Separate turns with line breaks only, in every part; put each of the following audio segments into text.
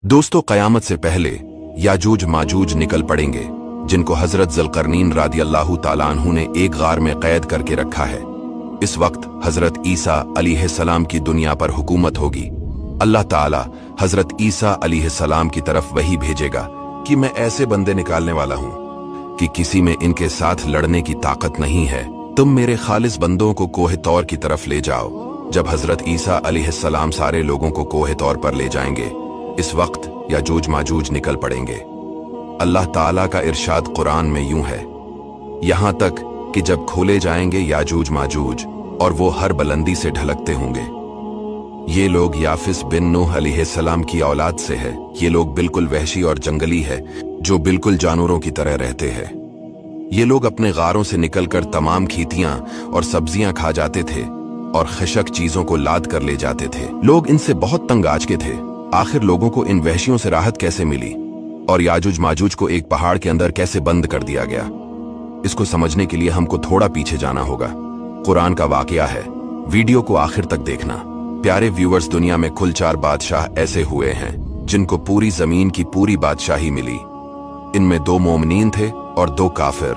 दोस्तों, क़यामत से पहले याजूज माजूज निकल पड़ेंगे, जिनको हजरत ज़ुल्करनैन रज़ियल्लाहु ताला अन्हु ने एक गार में कैद करके रखा है। इस वक्त हजरत ईसा अलैहिस्सलाम की दुनिया पर हुकूमत होगी। अल्लाह ताला हजरत ईसा अलैहिस्सलाम की तरफ वही भेजेगा कि मैं ऐसे बंदे निकालने वाला हूँ कि किसी में इनके साथ लड़ने की ताकत नहीं है। तुम मेरे खालिस बंदों को कोहे तौर की तरफ ले जाओ। जब हजरत ईसा अलैहिस्सलाम सारे लोगों को कोहे तौर पर ले जाएंगे, इस वक्त याजूज माजूज निकल पड़ेंगे। अल्लाह ताला का इरशाद कुरान में यूं है, यहां तक कि जब खोले जाएंगे याजूज माजूज और वो हर बुलंदी से ढलकते होंगे। ये लोग याफिस बिन नूह अलैहिस्सलाम की औलाद से है। ये लोग बिल्कुल वहशी और जंगली है, जो बिल्कुल जानवरों की तरह रहते हैं। ये लोग अपने गारों से निकलकर तमाम खीतियां और सब्जियां खा जाते थे और खशक चीजों को लाद कर ले जाते थे। लोग इनसे बहुत तंग आज के थे। आखिर लोगों को इन वहशियों से राहत कैसे मिली और याजूज माजूज को एक पहाड़ के अंदर कैसे बंद कर दिया गया, इसको समझने के लिए हमको थोड़ा पीछे जाना होगा। कुरान का वाकया है, वीडियो को आखिर तक देखना। प्यारे व्यूअर्स, दुनिया में कुल 4 बादशाह ऐसे हुए हैं जिनको पूरी जमीन की पूरी बादशाही मिली। इनमें 2 मोमिनीन थे और 2 काफिर।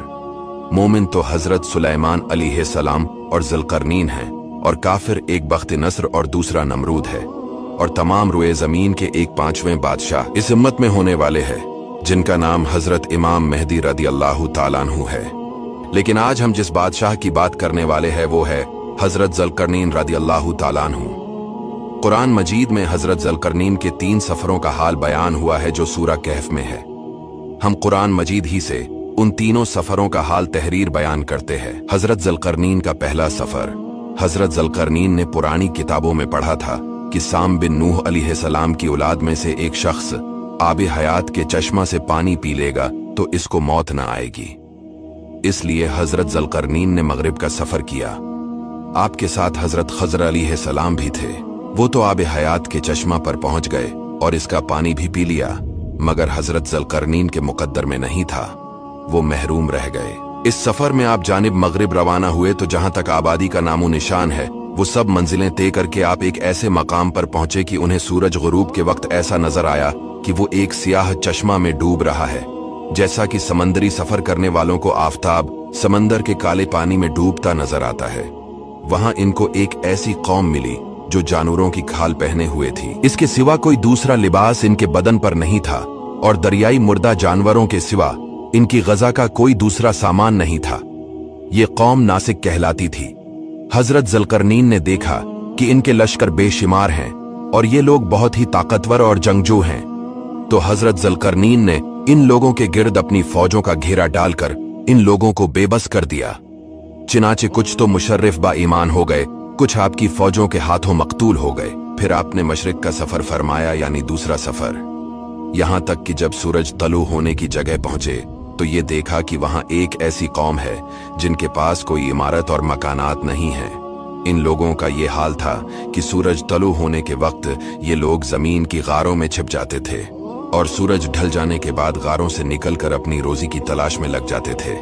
मोमिन तो हजरत सुलेमान अलैहिस्सलाम और ज़ुल्करनैन हैं, और काफिर एक बख्त नस्र और दूसरा नमरूद है। और तमाम रुए जमीन के 1/5वें बादशाह इस उम्मत में होने वाले हैं, जिनका नाम हजरत इमाम मेहदी रज़ियल्लाहु ताला अन्हु है। लेकिन आज हम जिस बादशाह की बात करने वाले हैं वो है हजरत ज़ुल्करनैन रज़ियल्लाहु ताला अन्हु। कुरान मजीद में हजरत ज़ुल्करनैन के 3 सफरों का हाल बयान हुआ है जो सूरह कहफ में है। हम कुरान मजीद ही से उन तीनों सफरों का हाल तहरीर बयान करते हैं। हजरत ज़ुल्करनैन का पहला सफर। हजरत ज़ुल्करनैन ने पुरानी किताबों में पढ़ा था कि साम बिन नूह अलैहिस्सलाम की औलाद में से एक शख्स आबे हयात के चश्मा से पानी पी लेगा तो इसको मौत न आएगी। इसलिए हजरत ज़ुल्करनैन ने मगरिब का सफर किया। आपके साथ हजरत खज़र अलैहिस्सलाम भी थे। वो तो आबे हयात के चश्मा पर पहुंच गए और इसका पानी भी पी लिया, मगर हजरत ज़ुल्करनैन के मुकद्दर में नहीं था, वो महरूम रह गए। इस सफर में आप जानिब मगरिब रवाना हुए तो जहां तक आबादी का नामो निशान है, वो सब मंजिलें तय करके आप एक ऐसे मकाम पर पहुंचे कि उन्हें सूरज गुरूब के वक्त ऐसा नजर आया कि वो एक सियाह चश्मा में डूब रहा है, जैसा कि समंदरी सफर करने वालों को आफताब समंदर के काले पानी में डूबता नजर आता है। वहां इनको एक ऐसी कौम मिली जो जानवरों की खाल पहने हुए थी। इसके सिवा कोई दूसरा लिबास इनके बदन पर नहीं था, और दरियाई मुर्दा जानवरों के सिवा इनकी गजा का कोई दूसरा सामान नहीं था। ये कौम नासिक कहलाती थी। हजरत ज़ुल्करनैन ने देखा कि इनके लश्कर बेशुमार हैं और ये लोग बहुत ही ताकतवर और जंगजू हैं, तो हजरत ज़ुल्करनैन ने इन लोगों के गिर्द अपनी फौजों का घेरा डालकर इन लोगों को बेबस कर दिया। चिनाचे कुछ तो मुशर्रिफ बा ईमान हो गए, कुछ आपकी फौजों के हाथों मकतूल हो गए। फिर आपने मशरिक का सफर फरमाया, यानी दूसरा सफर। यहां तक कि जब सूरज तलू होने की जगह पहुंचे तो ये देखा कि वहां एक ऐसी कौम है जिनके पास कोई इमारत और मकानात नहीं है। इन लोगों का ये हाल था कि सूरज तलू होने के वक्त ये लोग जमीन की गारों में छिप जाते थे और सूरज ढल जाने के बाद गारों से निकलकर अपनी रोजी की तलाश में लग जाते थे।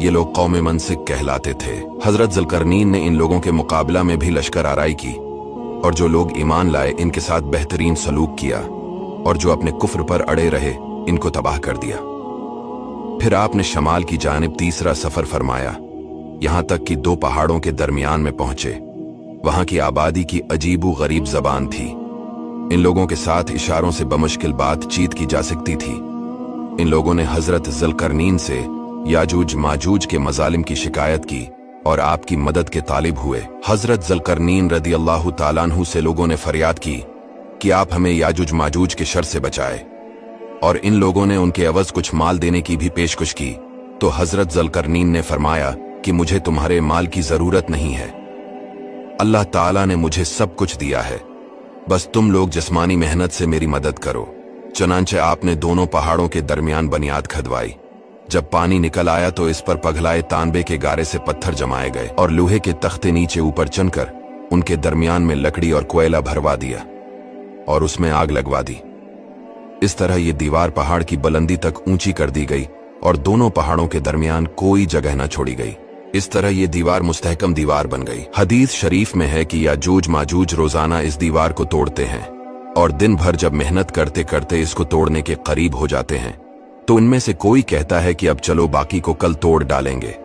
ये लोग कौम मनसिक कहलाते थे। हजरत ज़ुल्करनैन ने इन लोगों के मुकाबला में भी लश्कर आराई की, और जो लोग ईमान लाए इनके साथ बेहतरीन सलूक किया, और जो अपने कुफ्र पर अड़े रहे इनको तबाह कर दिया। फिर आपने शमाल की जानिब तीसरा सफर फरमाया, यहां तक कि 2 पहाड़ों के दरमियान में पहुंचे। वहां की आबादी की अजीबो गरीब जबान थी। इन लोगों के साथ इशारों से बमुश्किल बातचीत की जा सकती थी। इन लोगों ने हजरत ज़ुल्करनैन से याजूज माजूज के मजालिम की शिकायत की और आपकी मदद के तालिब हुए। हजरत ज़ुल्करनैन रज़ियल्लाहु ताला अन्हु से लोगों ने फरियाद की कि आप हमें याजूज माजूज के शर से बचाए, और इन लोगों ने उनके एवज कुछ माल देने की भी पेशकश की। तो हजरत ज़ुल्करनैन ने फरमाया कि मुझे तुम्हारे माल की जरूरत नहीं है, अल्लाह ताला ने मुझे सब कुछ दिया है, बस तुम लोग जिस्मानी मेहनत से मेरी मदद करो। चनांचे आपने दोनों पहाड़ों के दरमियान बुनियाद खदवाई। जब पानी निकल आया तो इस पर पगलाए तांबे के गारे से पत्थर जमाए गए और लोहे के तख्ते नीचे ऊपर चनकर उनके दरमियान में लकड़ी और कोयला भरवा दिया और उसमें आग लगवा दी। इस तरह ये दीवार पहाड़ की बुलंदी तक ऊंची कर दी गई और दोनों पहाड़ों के दरमियान कोई जगह न छोड़ी गई। इस तरह ये दीवार मुस्तहकम दीवार बन गई। हदीस शरीफ में है कि याजूज माजूज रोजाना इस दीवार को तोड़ते हैं। और दिन भर जब मेहनत करते करते इसको तोड़ने के करीब हो जाते हैं तो इनमें से कोई कहता है कि अब चलो बाकी को कल तोड़ डालेंगे।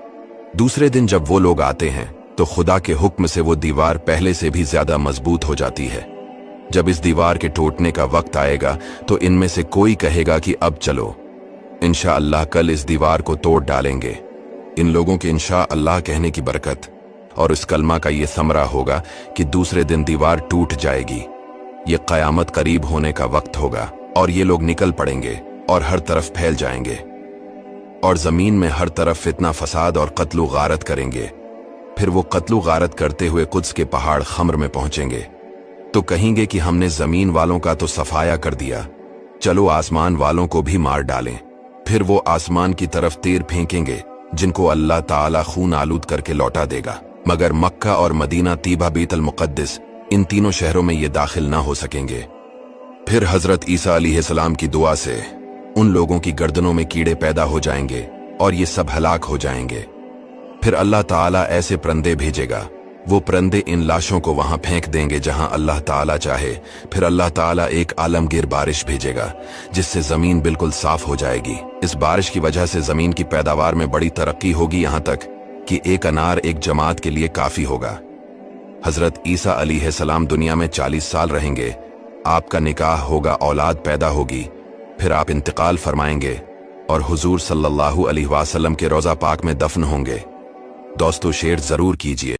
दूसरे दिन जब वो लोग आते हैं तो खुदा के हुक्म से वो दीवार पहले से भी ज्यादा मजबूत हो जाती है। जब इस दीवार के टूटने का वक्त आएगा तो इनमें से कोई कहेगा कि अब चलो इंशाअल्लाह कल इस दीवार को तोड़ डालेंगे। इन लोगों के इंशाअल्लाह कहने की बरकत और इस कलमा का ये समरा होगा कि दूसरे दिन दीवार टूट जाएगी। ये क़यामत करीब होने का वक्त होगा और ये लोग निकल पड़ेंगे और हर तरफ फैल जाएंगे और जमीन में हर तरफ फितना फसाद और कत्लो गारत करेंगे। फिर वो कत्लो गारत करते हुए कुद्स के पहाड़ खम्र में पहुंचेंगे तो कहेंगे कि हमने जमीन वालों का तो सफाया कर दिया, चलो आसमान वालों को भी मार डालें। फिर वो आसमान की तरफ तीर फेंकेंगे जिनको अल्लाह ताला खून आलूद करके लौटा देगा, मगर मक्का और मदीना तीबा बीतल मुक़द्दिस इन तीनों शहरों में ये दाखिल ना हो सकेंगे। फिर हजरत ईसा अलैहिस्सलाम की दुआ से उन लोगों की गर्दनों में कीड़े पैदा हो जाएंगे और ये सब हलाक हो जाएंगे। फिर अल्लाह ताला ऐसे परंदे भेजेगा, वो परंदे इन लाशों को वहां फेंक देंगे जहां अल्लाह ताला चाहे। फिर अल्लाह ताला एक आलमगीर बारिश भेजेगा जिससे जमीन बिल्कुल साफ हो जाएगी। इस बारिश की वजह से जमीन की पैदावार में बड़ी तरक्की होगी, यहां तक कि एक अनार एक जमात के लिए काफी होगा। हजरत ईसा अलैहिस्सलाम दुनिया में 40 साल रहेंगे, आपका निकाह होगा, औलाद पैदा होगी, फिर आप इंतकाल फरमाएंगे और हुजूर सल्लल्लाहु अलैहि वसल्लम के रोज़ा पाक में दफन होंगे। दोस्तों शेयर जरूर कीजिए।